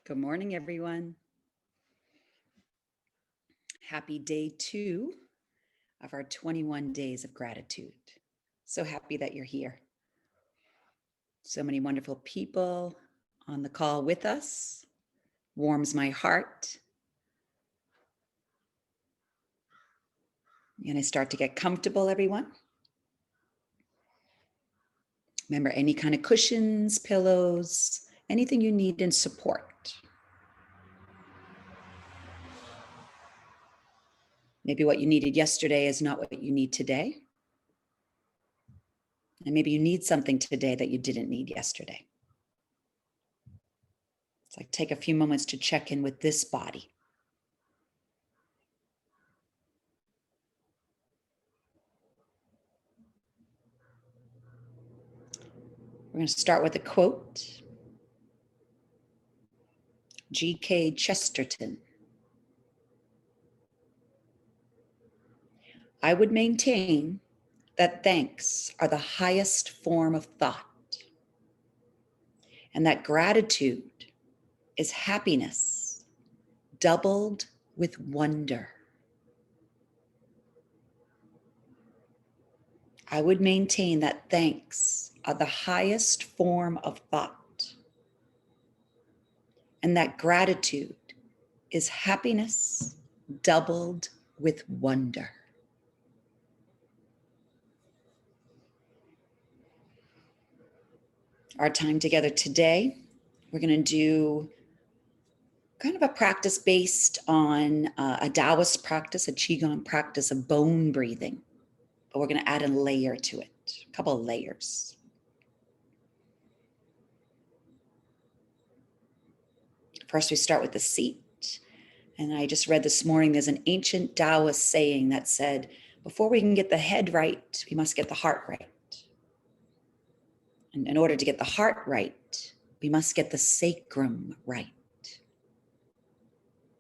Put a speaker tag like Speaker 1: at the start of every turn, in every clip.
Speaker 1: Good morning, everyone. Happy day 2 of our 21 days of gratitude. So happy that you're here. So many wonderful people on the call with us. Warms my heart. And I start to get comfortable, everyone. Remember, any kind of cushions, pillows, anything you need in support. Maybe what you needed yesterday is not what you need today. And maybe you need something today that you didn't need yesterday. It's like take a few moments to check in with this body. We're going to start with a quote. G.K. Chesterton. I would maintain that thanks are the highest form of thought, and that gratitude is happiness doubled with wonder. I would maintain that thanks are the highest form of thought, and that gratitude is happiness doubled with wonder. Our time together today, we're going to do kind of a practice based on a Taoist practice, a Qigong practice of bone breathing. But we're going to add a layer to it, a couple of layers. First, we start with the seat. And I just read this morning, there's an ancient Taoist saying that said, before we can get the head right, we must get the heart right. And in order to get the heart right, we must get the sacrum right.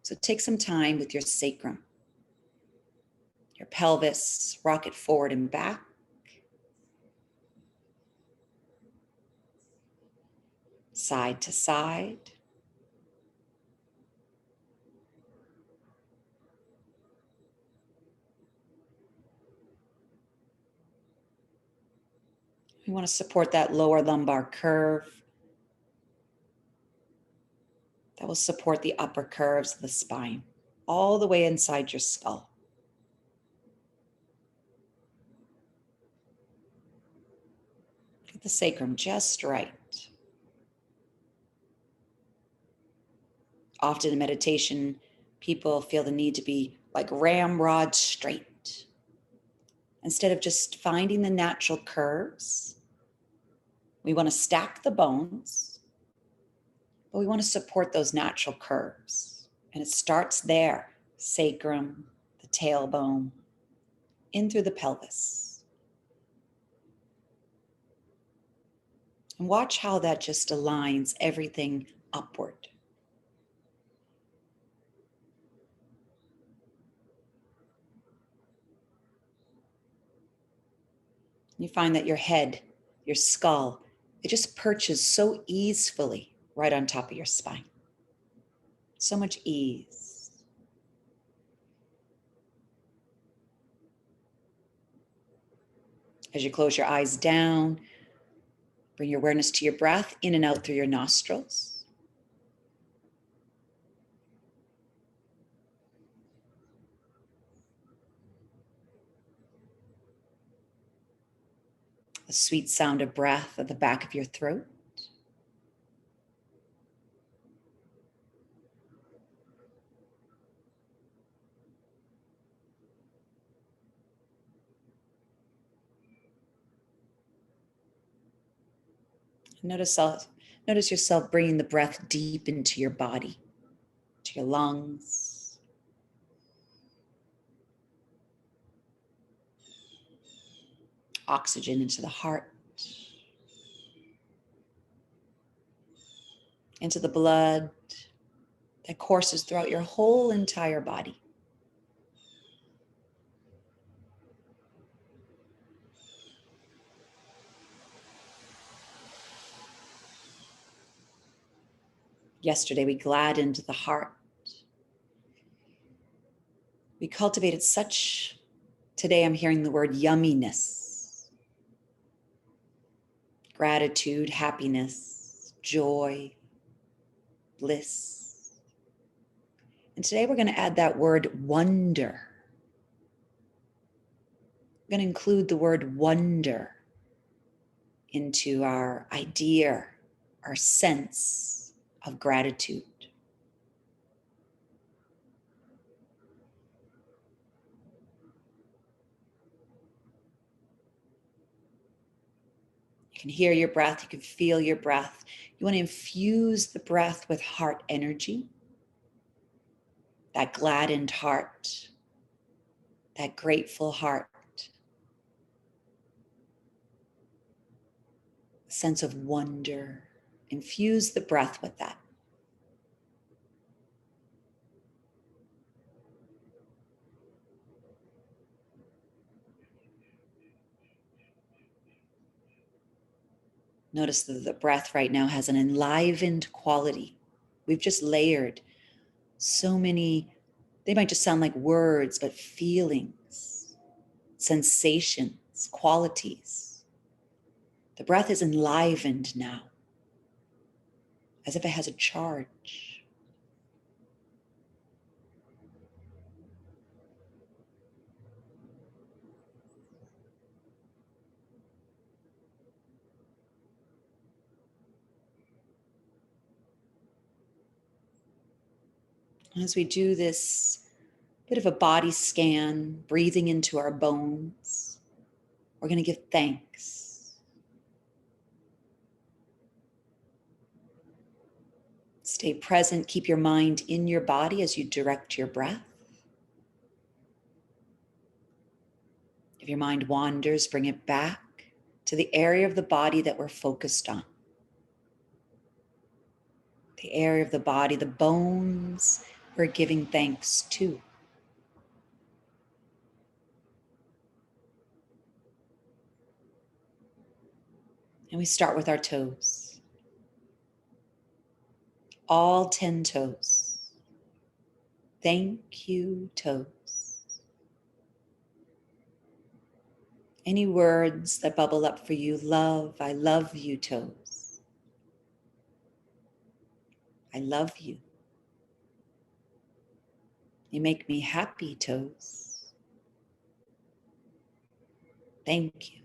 Speaker 1: So take some time with your sacrum. Your pelvis, rock it forward and back. Side to side. We want to support that lower lumbar curve. That will support the upper curves of the spine, all the way inside your skull. Get the sacrum just right. Often in meditation, people feel the need to be like ramrod straight. Instead of just finding the natural curves, we want to stack the bones, but we want to support those natural curves. And it starts there, sacrum, the tailbone, in through the pelvis. And watch how that just aligns everything upward. You find that your head, your skull, it just perches so easily right on top of your spine. So much ease. As you close your eyes down, bring your awareness to your breath in and out through your nostrils. The sweet sound of breath at the back of your throat. Notice yourself bringing the breath deep into your body, to your lungs. Oxygen into the heart, into the blood that courses throughout your whole entire body. Yesterday, we gladdened the heart. We cultivated such, today I'm hearing the word yumminess, gratitude, happiness, joy, bliss. And today we're going to add that word wonder. We're going to include the word wonder into our idea, our sense of gratitude. You can hear your breath, you can feel your breath. You want to infuse the breath with heart energy, that gladdened heart, that grateful heart, a sense of wonder. Infuse the breath with that. Notice that the breath right now has an enlivened quality. We've just layered so many, they might just sound like words, but feelings, sensations, qualities. The breath is enlivened now, as if it has a charge. As we do this bit of a body scan, breathing into our bones, we're going to give thanks. Stay present, keep your mind in your body as you direct your breath. If your mind wanders, bring it back to the area of the body that we're focused on. The area of the body, the bones we're giving thanks to. And we start with our toes. All 10 toes. Thank you, toes. Any words that bubble up for you, love, I love you, toes. I love you. You make me happy, toes. Thank you.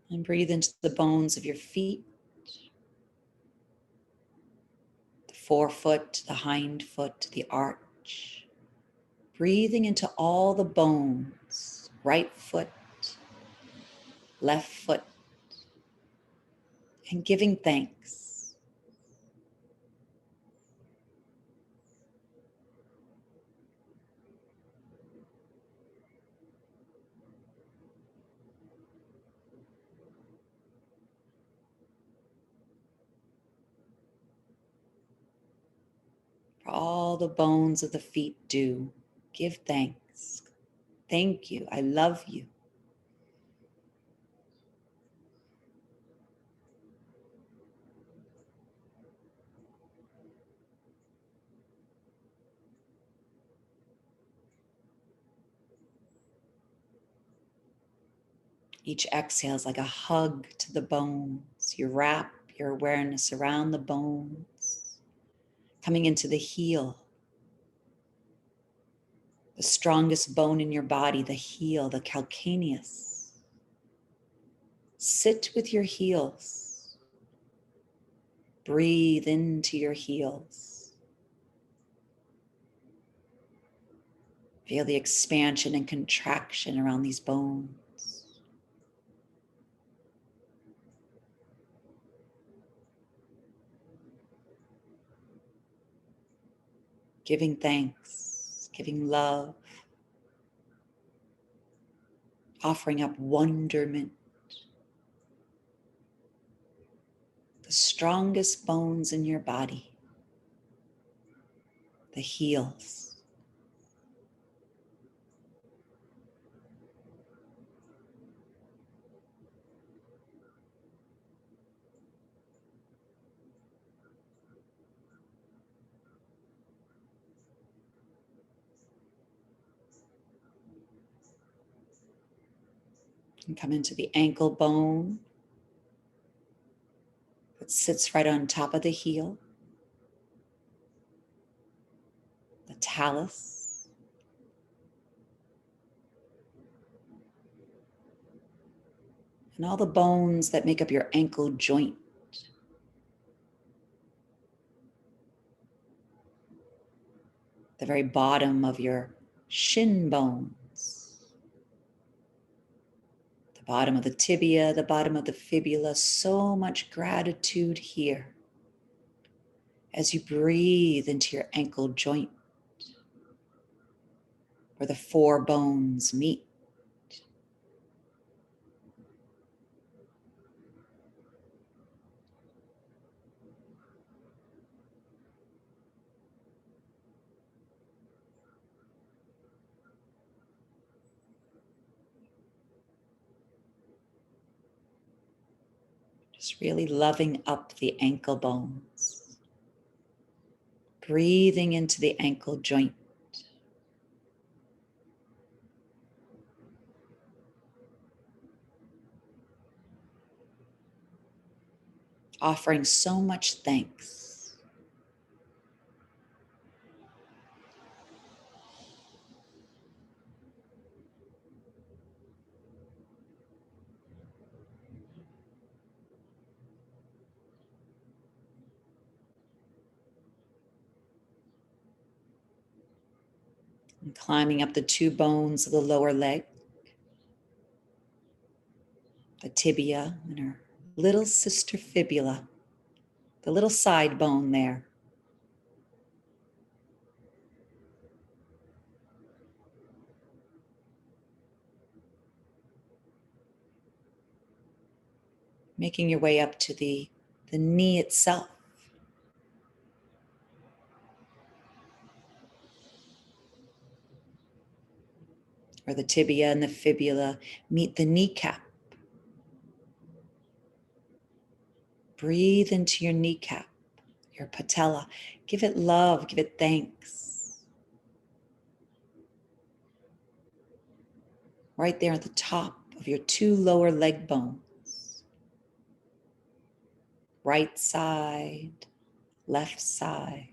Speaker 1: And breathe into the bones of your feet, the forefoot, the hind foot, the arch. Breathing into all the bones, right foot, left foot, and giving thanks. For all the bones of the feet do, give thanks. Thank you. I love you. Each exhale is like a hug to the bones. You wrap your awareness around the bones, coming into the heel, the strongest bone in your body, the heel, the calcaneus. Sit with your heels. Breathe into your heels. Feel the expansion and contraction around these bones. Giving thanks, giving love, offering up wonderment. the strongest bones in your body, the heels. And come into the ankle bone that sits right on top of the heel, the talus, and all the bones that make up your ankle joint. The very bottom of your shin bones, the bottom of the tibia, the bottom of the fibula. So much gratitude here as you breathe into your ankle joint where the four bones meet. Just really loving up the ankle bones. Breathing into the ankle joint. Offering so much thanks. And climbing up the two bones of the lower leg, the tibia and her little sister fibula, the little side bone there. Making your way up to the knee itself. Where the tibia and the fibula meet the kneecap. Breathe into your kneecap, your patella. Give it love, give it thanks. Right there at the top of your two lower leg bones. Right side, left side.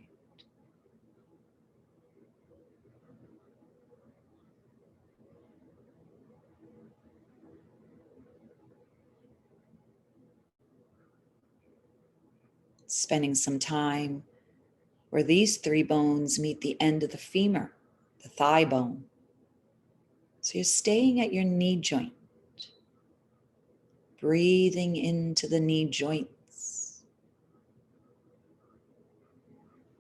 Speaker 1: Spending some time where these three bones meet the end of the femur, the thigh bone. So you're staying at your knee joint, breathing into the knee joints,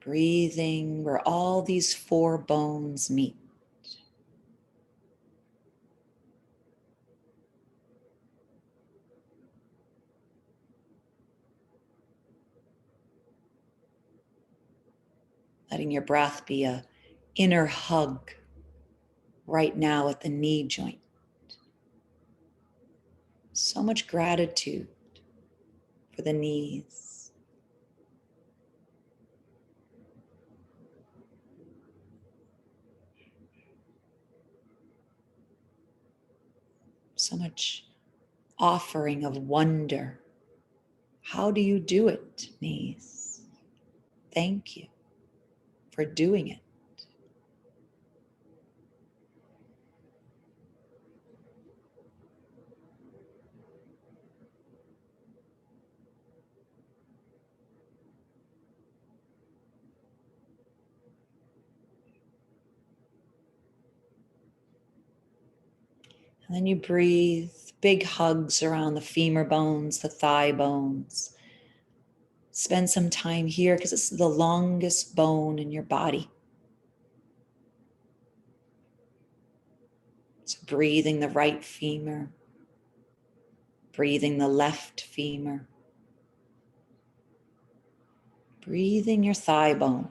Speaker 1: breathing where all these four bones meet. Letting your breath be an inner hug right now at the knee joint. So much gratitude for the knees. So much offering of wonder. How do you do it, knees? Thank you for doing it. And then you breathe big hugs around the femur bones, the thigh bones. Spend some time here because it's the longest bone in your body. So breathing the right femur, breathing the left femur, Breathing your thigh bones.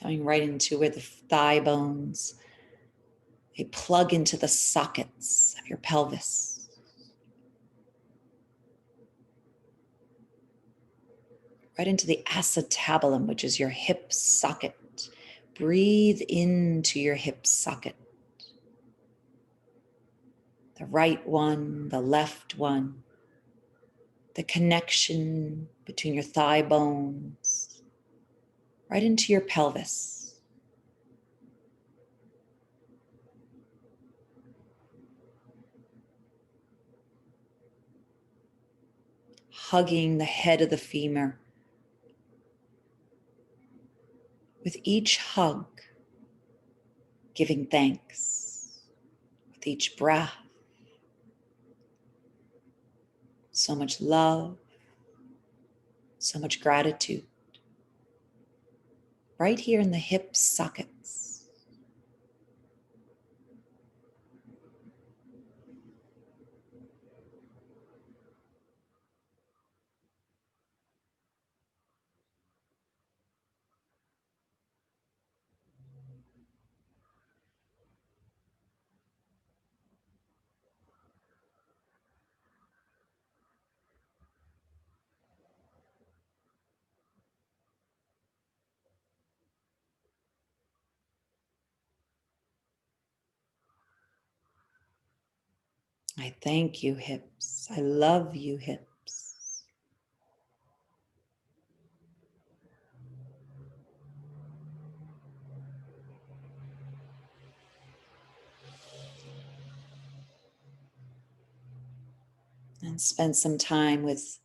Speaker 1: Going right into where the thigh bones, they plug into the sockets of your pelvis. Right into the acetabulum, which is your hip socket. Breathe into your hip socket. The right one, the left one. The connection between your thigh bones. Right into your pelvis. Hugging the head of the femur. With each hug, giving thanks. With each breath, so much love, so much gratitude. Right here in the hip sockets. I thank you, hips. I love you, hips. And spend some time with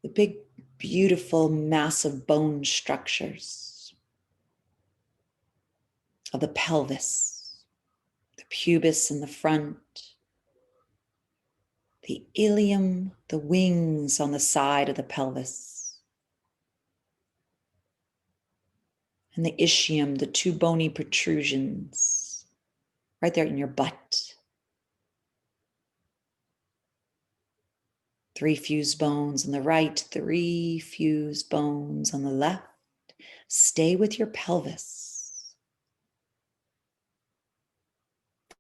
Speaker 1: the big, beautiful, massive bone structures of the pelvis, the pubis in the front, the ilium, the wings on the side of the pelvis, and the ischium, the two bony protrusions right there in your butt. 3 fused bones on the right, 3 fused bones on the left. Stay with your pelvis.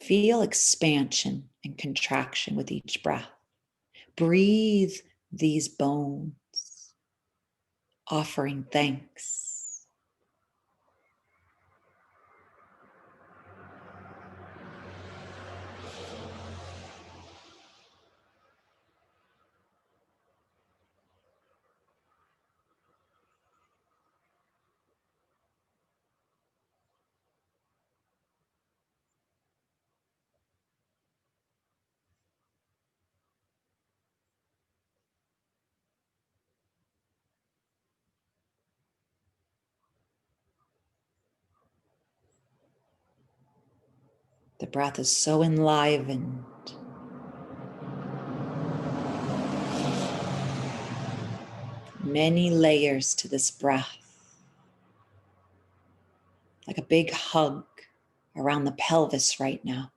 Speaker 1: Feel expansion and contraction with each breath. Breathe these bones, offering thanks. The breath is so enlivened. Many layers to this breath, like a big hug around the pelvis right now.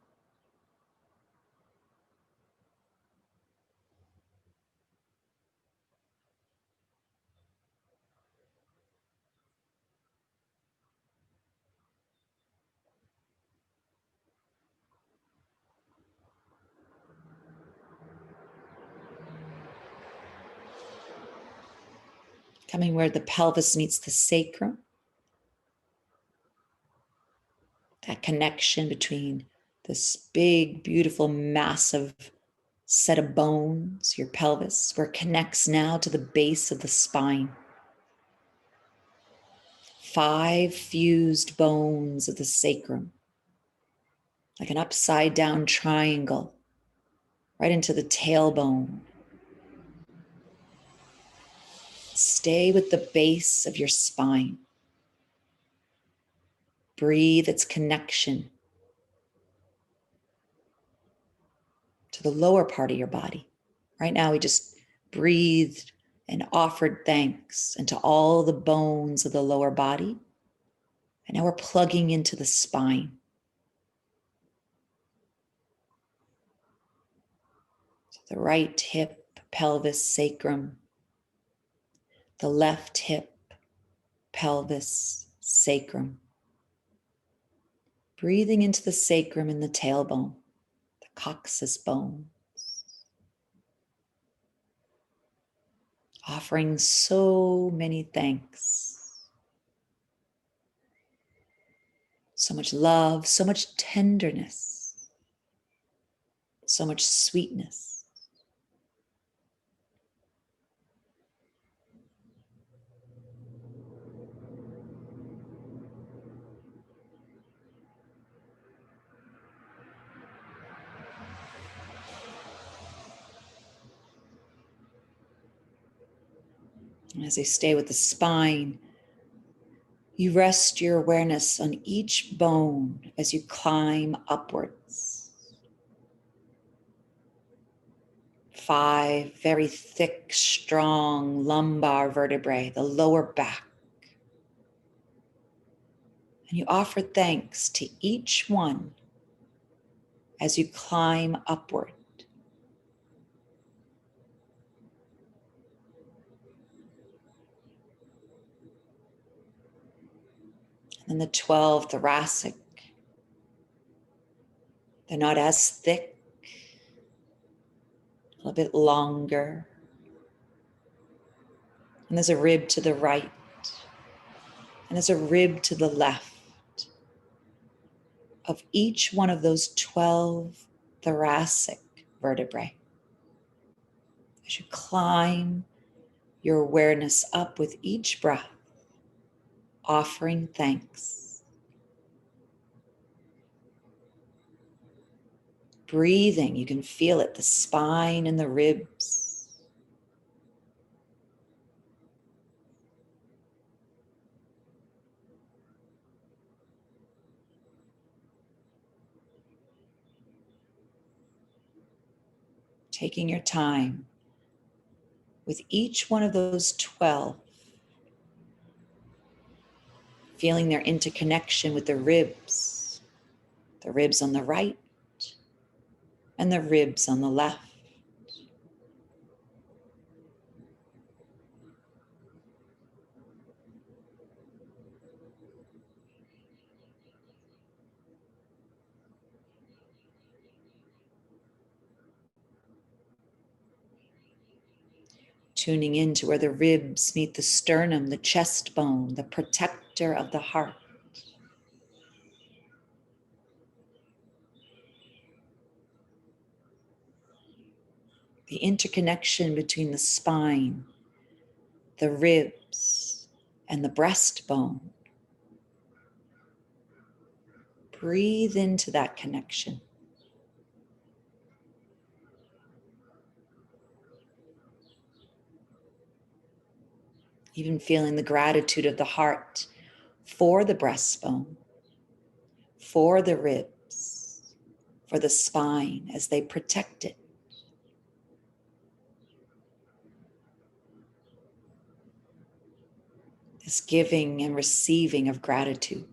Speaker 1: Coming where the pelvis meets the sacrum. That connection between this big, beautiful, massive set of bones, your pelvis, where it connects now to the base of the spine. 5 fused bones of the sacrum, like an upside down triangle, right into the tailbone. Stay with the base of your spine. Breathe its connection to the lower part of your body. Right now, we just breathed and offered thanks into all the bones of the lower body. And now we're plugging into the spine. So the right hip, pelvis, sacrum. The left hip, pelvis, sacrum. Breathing into the sacrum and the tailbone, the coccyx bone. Offering so many thanks. So much love, so much tenderness, so much sweetness. And as I stay with the spine, you rest your awareness on each bone as you climb upwards. 5 very thick, strong lumbar vertebrae, the lower back. And you offer thanks to each one as you climb upward. And then the 12 thoracic. They're not as thick, a little bit longer. And there's a rib to the right, and there's a rib to the left of each one of those 12 thoracic vertebrae. As you climb your awareness up with each breath, offering thanks. Breathing, you can feel it, the spine and the ribs. Taking your time with each one of those 12, feeling their interconnection with the ribs on the right and the ribs on the left. Tuning into where the ribs meet the sternum, the chest bone, the protector of the heart. The interconnection between the spine, the ribs, and the breastbone. Breathe into that connection. Even feeling the gratitude of the heart for the breastbone, for the ribs, for the spine as they protect it. This giving and receiving of gratitude.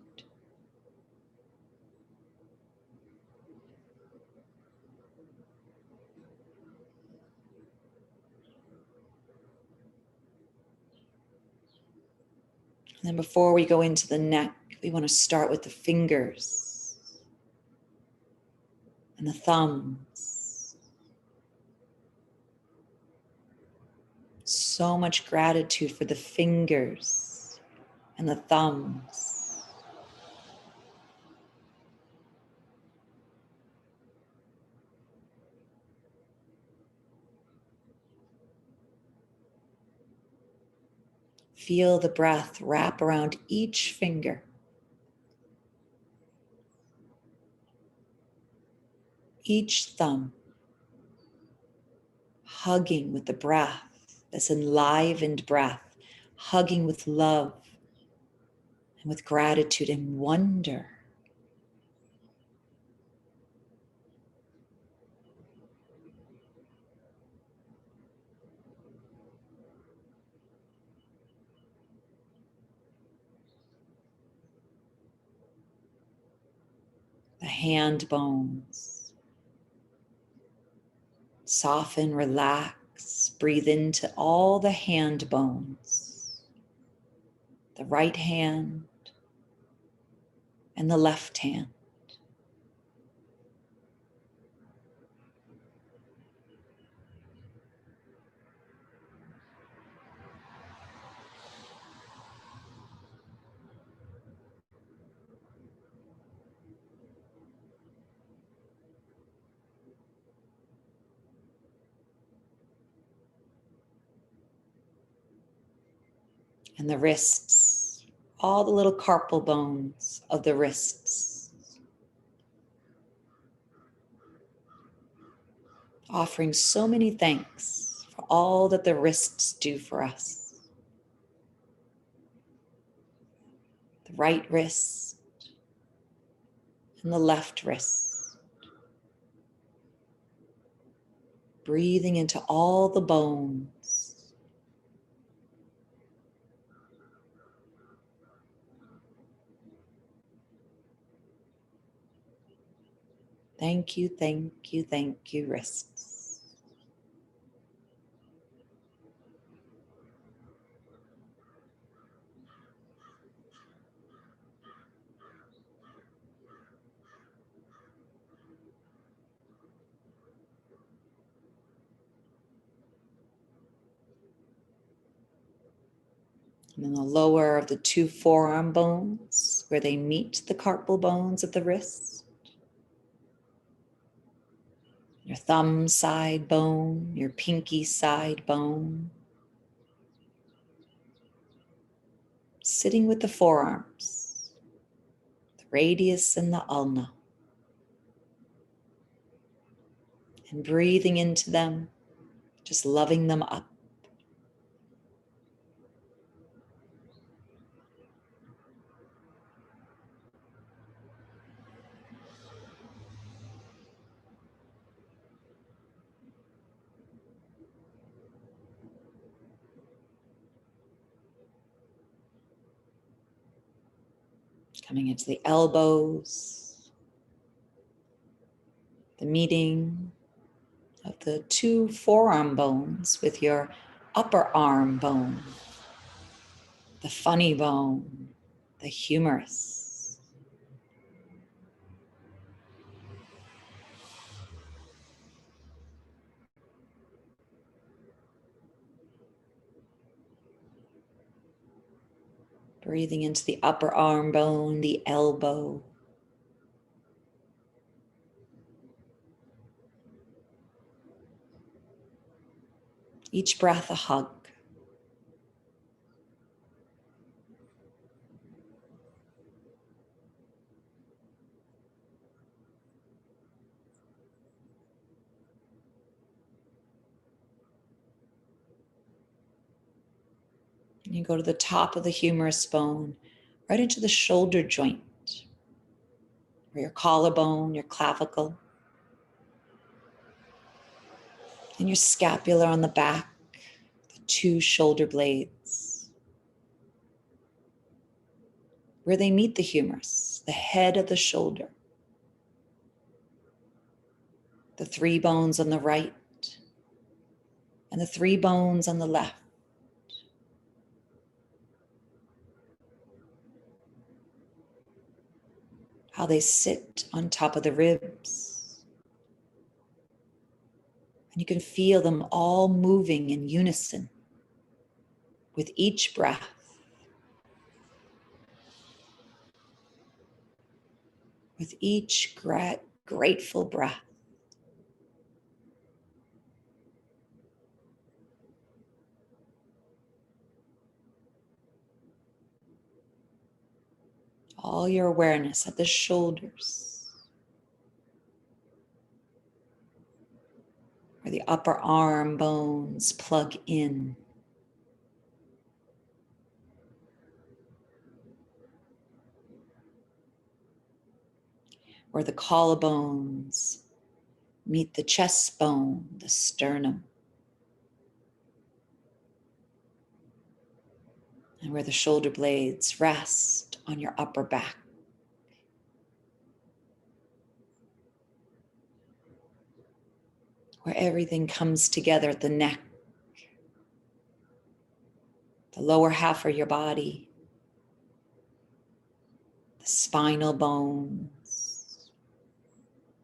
Speaker 1: And then before we go into the neck, we want to start with the fingers and the thumbs. So much gratitude for the fingers and the thumbs. Feel the breath wrap around each finger. Each thumb, hugging with the breath, this enlivened breath hugging with love and with gratitude and wonder. The hand bones. Soften, relax, breathe into all the hand bones. The right hand and the left hand. And the wrists, all the little carpal bones of the wrists. Offering so many thanks for all that the wrists do for us. The right wrist and the left wrist. Breathing into all the bones. Thank you, thank you, thank you, wrists. And then the lower of the two forearm bones, where they meet the carpal bones of the wrists. Your thumb side bone, your pinky side bone. Sitting with the forearms, the radius and the ulna. And breathing into them, just loving them up. Coming into the elbows, the meeting of the two forearm bones with your upper arm bone, the funny bone, the humerus. Breathing into the upper arm bone, the elbow. Each breath a hug. And you go to the top of the humerus bone, right into the shoulder joint, or your collarbone, your clavicle, and your scapula on the back, the two shoulder blades, where they meet the humerus, the head of the shoulder, the three bones on the right, and the three bones on the left. How they sit on top of the ribs. And you can feel them all moving in unison with each breath. With each grateful breath. All your awareness at the shoulders, where the upper arm bones plug in. where the collarbones meet the chest bone, the sternum, and where the shoulder blades rest on your upper back. Where everything comes together at the neck, the lower half of your body, the spinal bones,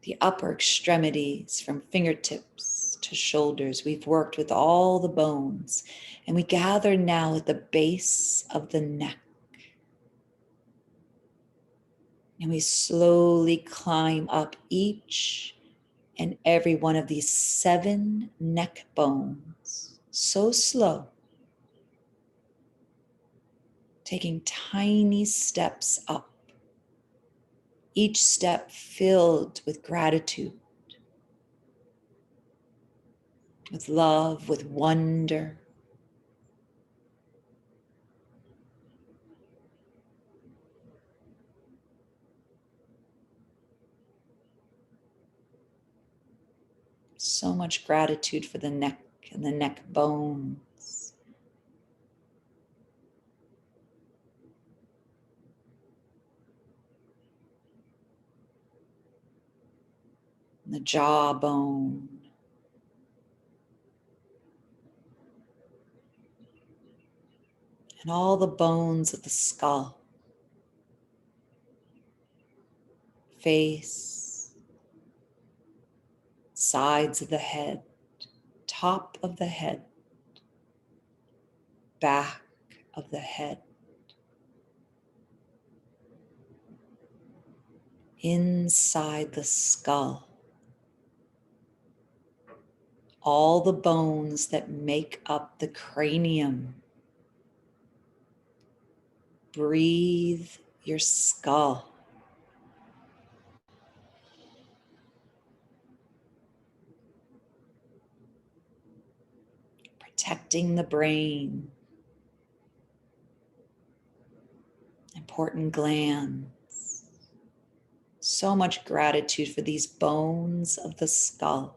Speaker 1: the upper extremities from fingertips to shoulders. We've worked with all the bones, and we gather now at the base of the neck. And we slowly climb up each and every one of these 7 neck bones, so slow, taking tiny steps up, each step filled with gratitude, with love, with wonder. So much gratitude for the neck and the neck bones. And the jawbone. And all the bones of the skull. Face. Sides of the head. Top of the head. Back of the head. Inside the skull. All the bones that make up the cranium. Breathe your skull. Protecting the brain. Important glands. So much gratitude for these bones of the skull.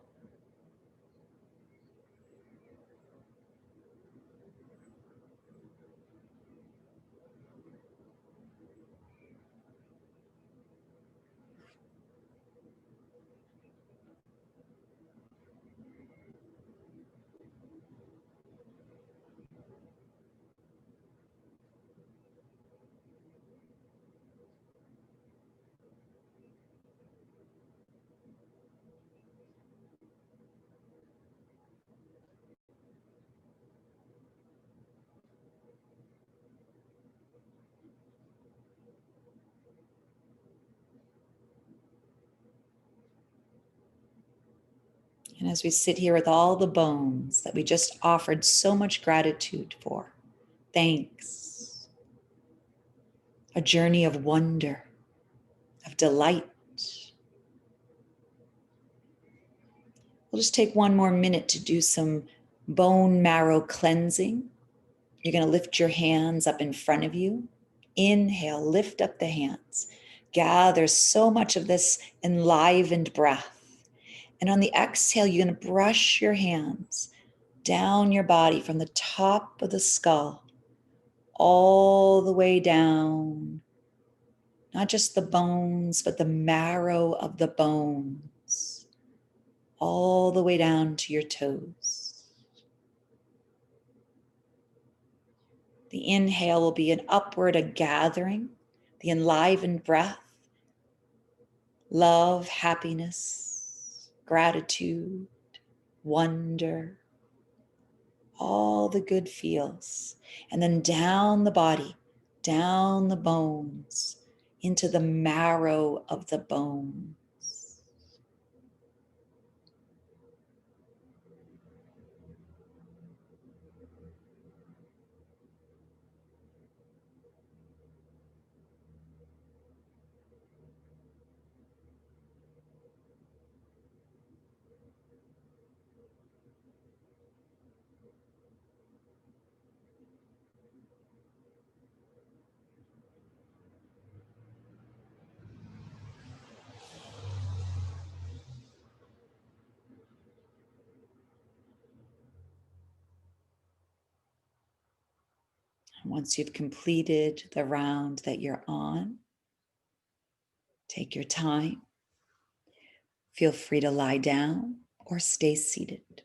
Speaker 1: And as we sit here with all the bones that we just offered so much gratitude for, thanks, a journey of wonder, of delight. We'll just take one more minute to do some bone marrow cleansing. You're going to lift your hands up in front of you. Inhale, lift up the hands. Gather so much of this enlivened breath. And on the exhale, you're going to brush your hands down your body from the top of the skull all the way down. Not just the bones, but the marrow of the bones, all the way down to your toes. The inhale will be an upward, a gathering, the enlivened breath, love, happiness, gratitude, wonder, all the good feels. And then down the body, down the bones, into the marrow of the bones. Once you've completed the round that you're on, take your time. Feel free to lie down or stay seated.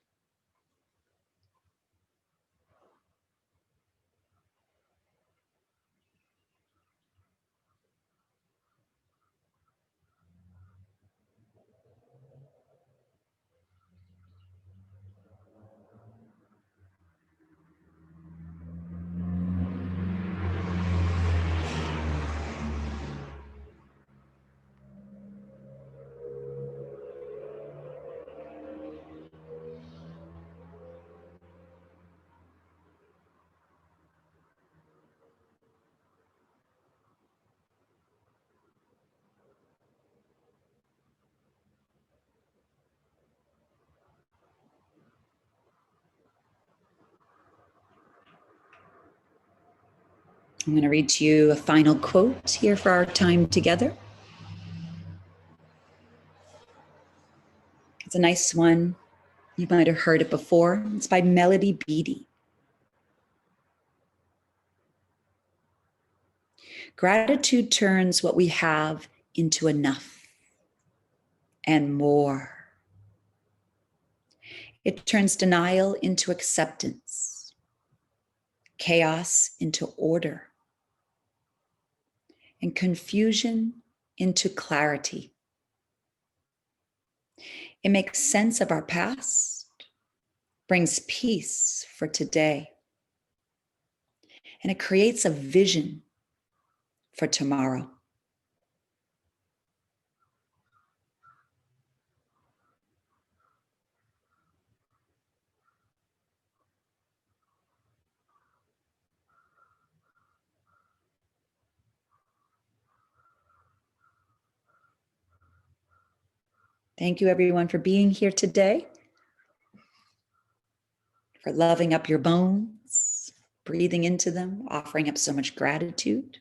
Speaker 1: I'm going to read to you a final quote here for our time together. It's a nice one. You might have heard it before. It's by Melody Beattie. Gratitude turns what we have into enough and more. It turns denial into acceptance, chaos into order, and confusion into clarity. It makes sense of our past, brings peace for today, and it creates a vision for tomorrow. Thank you, everyone, for being here today, for loving up your bones, breathing into them, offering up so much gratitude.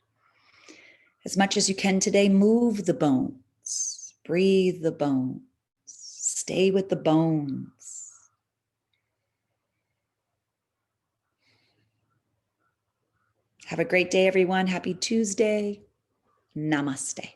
Speaker 1: As much as you can today, move the bones, breathe the bones, stay with the bones. Have a great day, everyone. Happy Tuesday. Namaste.